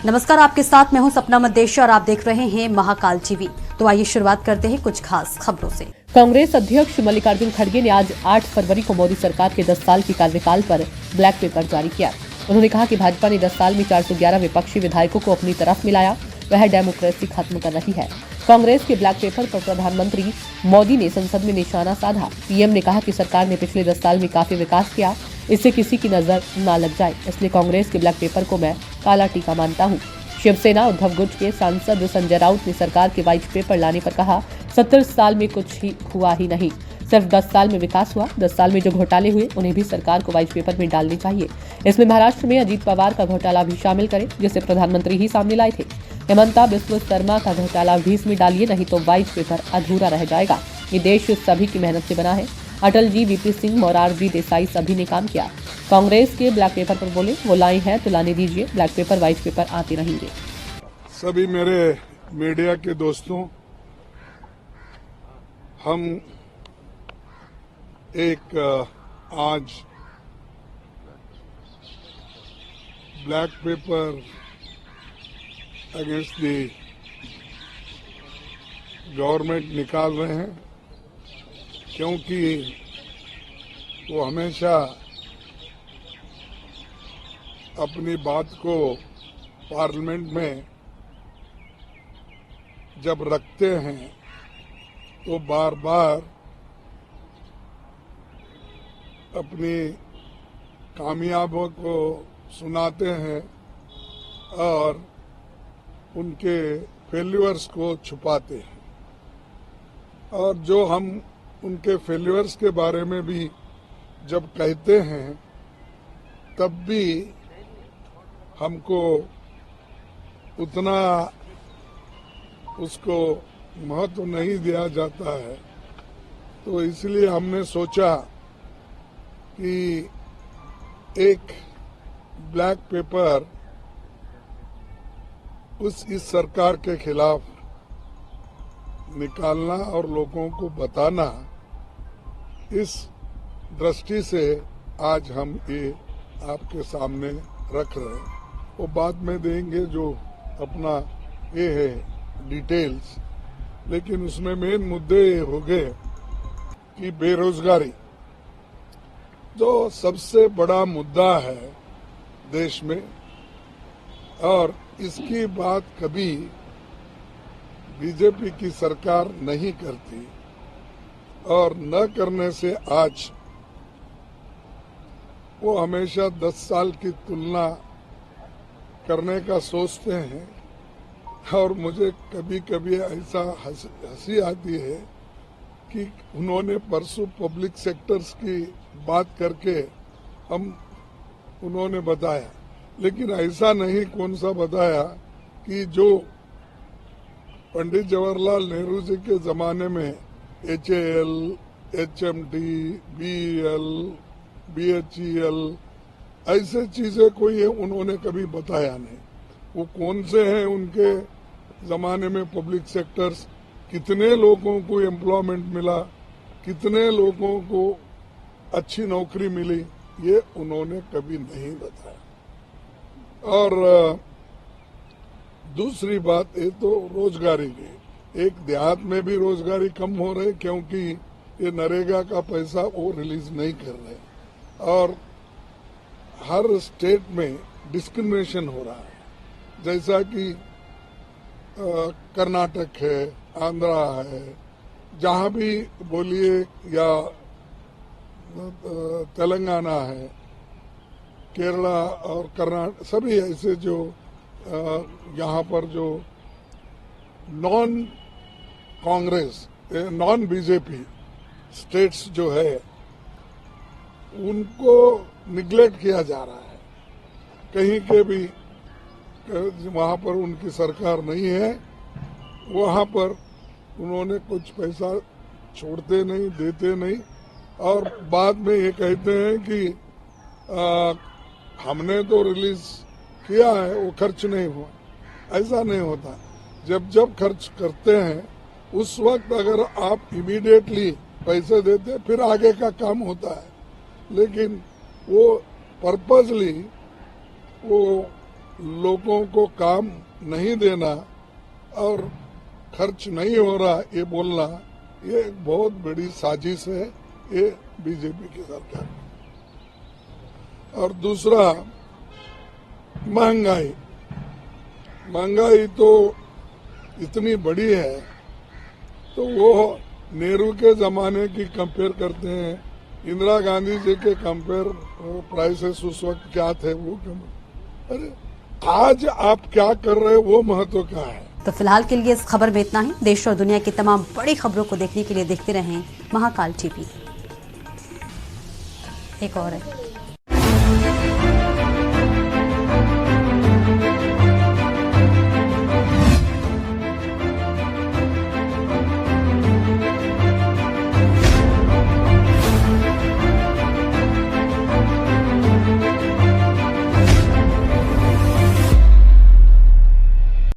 नमस्कार, आपके साथ मैं हूं सपना मदेशी और आप देख रहे हैं महाकाल टीवी। तो आइए शुरुआत करते हैं कुछ खास खबरों से। कांग्रेस अध्यक्ष मल्लिकार्जुन खड़गे ने आज 8 फरवरी को मोदी सरकार के 10 साल के कार्यकाल पर ब्लैक पेपर जारी किया। उन्होंने कहा कि भाजपा ने 10 साल में 411 विपक्षी विधायकों को अपनी तरफ मिलाया, वह डेमोक्रेसी खत्म कर रही है। कांग्रेस के ब्लैक पेपर पर प्रधानमंत्री मोदी ने संसद में निशाना साधा। पीएम ने कहा कि सरकार ने पिछले 10 साल में काफी विकास किया, इससे किसी की नजर न लग जाए, इसलिए कांग्रेस के ब्लैक पेपर को मैं काला टीका मानता हूँ। शिवसेना उद्धव गुट के सांसद संजय राउत ने सरकार के व्हाइट पेपर लाने पर कहा, 70 साल में कुछ हुआ ही नहीं, सिर्फ 10 साल में विकास हुआ। 10 साल में जो घोटाले हुए उन्हें भी सरकार को व्हाइट पेपर में डालने चाहिए। इसमें महाराष्ट्र में अजीत पवार का घोटाला भी शामिल करें, जिसे प्रधानमंत्री ही सामने लाए थे। हेमंता बिस्व शर्मा का घोटाला भी इसमें डालिए, नहीं तो व्हाइट पेपर अधूरा रह जाएगा। ये देश सभी की मेहनत से बना है। अटल जी, वीपी सिंह, मोरारजी देसाई सभी ने काम किया। कांग्रेस के ब्लैक पेपर पर बोले, वो लाए हैं तो लाने दीजिए, ब्लैक पेपर व्हाइट पेपर आते रहेंगे। सभी मेरे मीडिया के दोस्तों, हम एक आज black pepper against the government निकाल रहे हैं, क्योंकि वो हमेशा अपनी बात को पार्लियामेंट में जब रखते हैं तो बार बार अपनी कामयाबियों को सुनाते हैं और उनके फेल्यूर्स को छुपाते हैं। और जो हम उनके फेल्यूर्स के बारे में भी जब कहते हैं तब भी हमको उतना उसको महत्व नहीं दिया जाता है। तो इसलिए हमने सोचा कि एक ब्लैक पेपर इस सरकार के खिलाफ निकालना और लोगों को बताना, इस दृष्टि से आज हम ये आपके सामने रख रहे हैं। वो बाद में देंगे जो अपना ये है डिटेल्स, लेकिन उसमें मेन मुद्दे ये हो गए कि बेरोजगारी जो सबसे बड़ा मुद्दा है देश में, और इसकी बात कभी बीजेपी की सरकार नहीं करती, और न करने से आज वो हमेशा 10 साल की तुलना करने का सोचते हैं। और मुझे कभी कभी ऐसा हंसी आती है कि उन्होंने परसों पब्लिक सेक्टर्स की बात करके उन्होंने बताया, लेकिन ऐसा नहीं कौन सा बताया कि जो पंडित जवाहरलाल नेहरू जी के जमाने में HAL, HMT, BEL, BHEL ऐसे चीजें कोई है उन्होंने कभी बताया नहीं। वो कौन से हैं उनके जमाने में पब्लिक सेक्टर्स, कितने लोगों को एम्प्लॉयमेंट मिला, कितने लोगों को अच्छी नौकरी मिली, ये उन्होंने कभी नहीं बताया। और दूसरी बात ये तो रोजगारी की, एक देहात में भी रोजगारी कम हो रही, क्योंकि ये नरेगा का पैसा वो रिलीज नहीं कर रहे, और हर स्टेट में डिस्क्रिमिनेशन हो रहा है। जैसा कि कर्नाटक है, आंध्रा है, जहां भी बोलिए, या तेलंगाना है, केरला और कर्नाटक, सभी ऐसे जो यहाँ पर जो non Congress, non BJP states जो है, उनको निग्लेक्ट किया जा रहा है। कहीं के भी वहां पर उनकी सरकार नहीं है, वहां पर उन्होंने कुछ पैसा छोड़ते नहीं, देते नहीं, और बाद में ये कहते हैं कि हमने तो रिलीज किया है, वो खर्च नहीं हुआ। ऐसा नहीं होता। जब खर्च करते हैं उस वक्त अगर आप इमीडिएटली पैसे देते, फिर आगे का काम होता है। लेकिन वो पर्पजली वो लोगों को काम नहीं देना और खर्च नहीं हो रहा ये बोलना, ये एक बहुत बड़ी साजिश है ये बीजेपी की सरकार। और दूसरा, महंगाई तो इतनी बड़ी है, तो वो नेहरू के जमाने की कंपेयर करते हैं, इंदिरा गांधी जी के कंपेयर प्राइसेस उस वक्त क्या थे वो अरे आज आप क्या कर रहे हो वो महत्व का है। तो फिलहाल के लिए इस खबर में इतना ही। देश और दुनिया की तमाम बड़ी खबरों को देखने के लिए देखते रहें महाकाल टीवी। एक और है।